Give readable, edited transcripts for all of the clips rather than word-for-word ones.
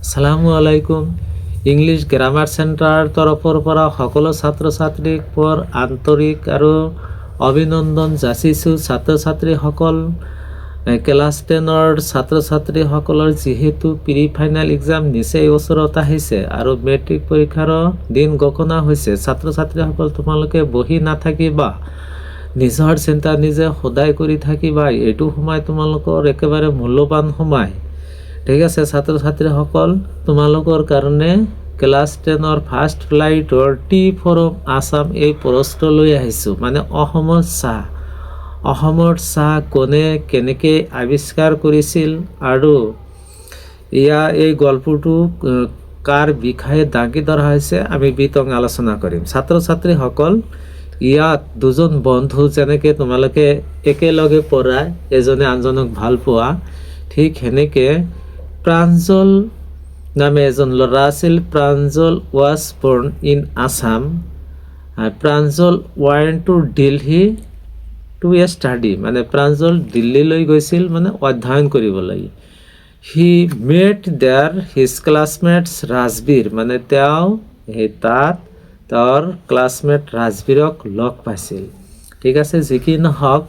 আসসালামু আলাইকুম। English grammar centre তৰফৰ পৰা সকলো ছাত্ৰ ছাত্ৰীক মোৰ আন্তৰিক আৰু অভিনন্দন যাচিছোঁ। ছাত্ৰ ছাত্ৰীসকল, ক্লাছ 10ৰ ছাত্ৰ ছাত্ৰীসকলৰ যিহেতু প্ৰি ফাইনেল এক্সাম নিচেই ওচৰত আহিছে আৰু মেট্ৰিক পৰীক্ষাৰো দিন গণনা হৈছে, ছাত্ৰ ছাত্ৰীসকল তোমালোকে বহি নাথাকিবা, নিজৰ চিন্তা নিজে সদায় কৰি থাকিবা। এইটো সময় তোমালোকৰ একেবাৰে মূল্যৱান সময়। ঠিক আছে ছাত্ৰ ছাত্ৰীসকল, তোমালোকৰ কাৰণে ক্লাছ 10ৰ ফাৰ্ষ্ট ফ্লাইটৰ টি ফৰম আছাম এই প্ৰশ্ন লৈ আহিছোঁ। মানে অসমৰ চাহ কোনে কেনেকৈ আৱিষ্কাৰ কৰিছিল আৰু এই গল্পটো কাৰ বিষয়ে দাঙি ধৰা হৈছে আমি বিতং আলোচনা কৰিম। ছাত্ৰ ছাত্ৰীসকল, ইয়াত দুজন বন্ধু যেনেকৈ তোমালোকে একেলগে পঢ়া, এজনে আনজনক ভাল পোৱা, ঠিক সেনেকৈ প্ৰাঞ্জল নামে এজন ল'ৰা আছিল। Pranjal was born in Assam. Pranjal went to Delhi two study, মানে প্ৰাঞ্জল দিল্লীলৈ গৈছিল মানে অধ্যয়ন কৰিবলৈ। হি মেট দেয়াৰ হিজ ক্লাছমেটছ ৰাজবীৰ, মানে তাত তেওঁৰ ক্লাছমেট ৰাজবীৰক লগ পাইছিল। ঠিক আছে, যি কি নহওক,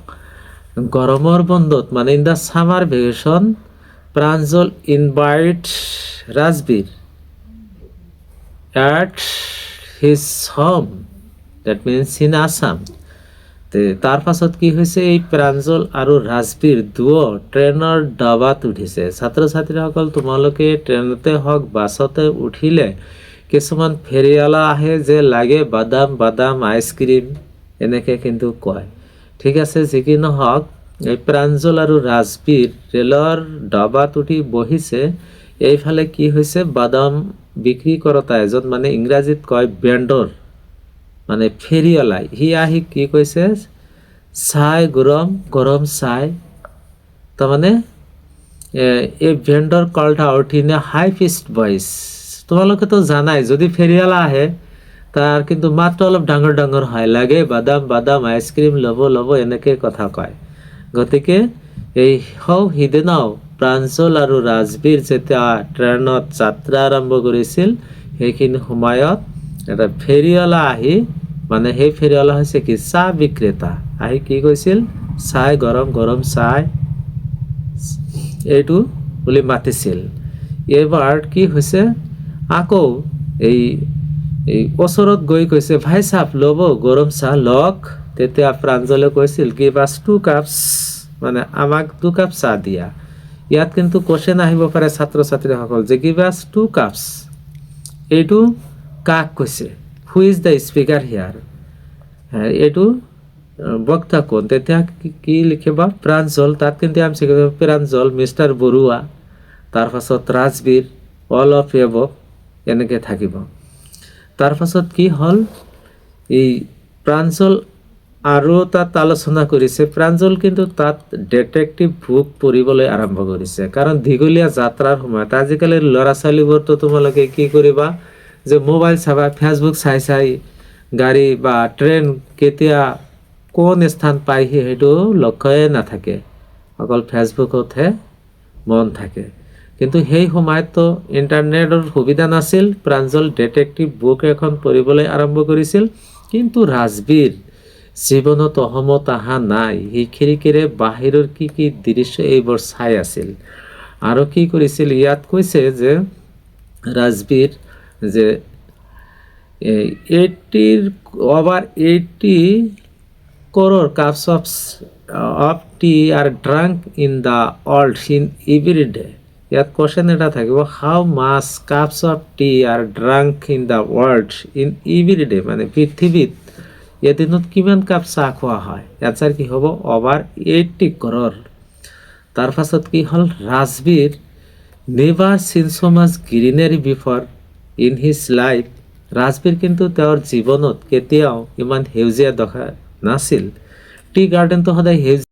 গৰমৰ বন্ধত মানে in the summer vacation Pranjal invites Rajbir at his home, that means in Assam. তাৰ পাছত কি হৈছে, এই প্ৰাঞ্জল আৰু ৰাজবীৰ দুয়ো ট্ৰেইনৰ ডাবাত উঠিছে। ছাত্ৰ ছাত্ৰীসকল, তোমালোকে ট্ৰেইনতে হওক বাছতে উঠিলে কিছুমান ফেৰিয়ালা আহে যে লাগে বাদাম আইচক্ৰীম এনেকৈ কিন্তু কয়। ঠিক আছে, যি কি নহওক, এই প্ৰাঞ্জল আৰু ৰাজবীৰ ৰেলৰ ডাবাত উঠি বহিছে। এইফালে কি হৈছে, বাদাম বিক্ৰী কৰোঁতা এজন, মানে ইংৰাজীত কয় বেণ্ডৰ, মানে ফেৰিয়ালাই, সি আহি কি কৈছে, চাই গৰম চাই। তাৰমানে এই vendor called out in a high pitched voice. তোমালোকেতো জানাই, যদি ফেৰিয়ালা আহে তাৰ কিন্তু মাতটো অলপ ডাঙৰ হয়, লাগে বাদাম আইচক্ৰীম ল'ব এনেকৈ কথা কয়। গতিকে এই সিদিনাও প্ৰাঞ্জল আৰু ৰাজবীৰ যেতিয়া ট্ৰেইনত যাত্ৰা আৰম্ভ কৰিছিল, সেইখিনি সময়ত এটা ফেৰিয়ালা আহি, মানে সেই ফেৰিয়ালা হৈছে কি, চাহ বিক্ৰেতা, আহি কি কৈছিল, চাই গৰম চাই এইটো বুলি মাতিছিল। এইবাৰ কি হৈছে, আকৌ এই ওচৰত গৈ কৈছে, ভাই চাপ ল'ব গৰম চাহ লওক। তেতিয়া প্ৰাঞ্জলে কৈছিল, গিভ আছ 2 কাপছ, মানে আমাক 2 কাপ চাহ দিয়া। ইয়াত কিন্তু কোৱেশ্যন আহিব পাৰে ছাত্ৰ ছাত্ৰীসকল যে গিভ আছ 2 কাপছ, এইটো কাক কৈছে, হু ইজ দ্য স্পিকাৰ হিয়াৰ, এইটো বক্তা কোন। তেতিয়া কি লিখিবা, প্ৰাঞ্জল, তাত কিন্তু আমি প্ৰাঞ্জল, মিষ্টাৰ বৰুৱা, তাৰপাছত ৰাজবীৰ, অল অফ এবভ এনেকৈ থাকিব। তাৰপাছত কি হ'ল, এই প্ৰাঞ্জল আৰু তাত আলোচনা কৰিছে। প্ৰাঞ্জল কিন্তু তাত ডিটেক্টিভ বুক পঢ়িবলৈ আৰম্ভ কৰিছে, কাৰণ দীঘলীয়া যাত্ৰাৰ সময়ত আজিকালিৰ ল'ৰা ছোৱালীবোৰতো তোমালোকে কি কৰিবা, যে মোবাইল চাবা, ফেচবুক চাই গাড়ী বা ট্ৰেইন কেতিয়া কোন স্থান পায়হি সেইটো লক্ষ্যই নাথাকে, অকল ফেচবুকতহে মন থাকে। কিন্তু সেই সময়ততো ইণ্টাৰনেটৰ সুবিধা নাছিল। প্ৰাঞ্জল ডিটেক্টিভ বুক এখন পঢ়িবলৈ আৰম্ভ কৰিছিল। কিন্তু ৰাজবীৰ জীৱনত অসমত অহা নাই, সি খিৰিকীৰে বাহিৰৰ কি দৃশ্য এইবোৰ চাই আছিল। আৰু কি কৰিছিল, ইয়াত কৈছে যে ৰাজবীৰ যে over 80 crore cups of tea are drunk in the world in every day. ইয়াত কোৱেশ্যন এটা থাকিব, how much cups of tea are drunk in the world in every day, মানে পৃথিৱীত এদিনত কিমান কাপ চাহ খোৱা হয়। এনচাৰ কি হ'ব, over 80 crore। তাৰ পাছত কি হ'ল, Rajbir never seen so much greenery before in his life. Rajbir কিন্তু তেওঁৰ জীৱনত কেতিয়াও ইমান সেউজীয়া দেখা নাছিল। টি গাৰ্ডেনটো সদায় সেউজীয়া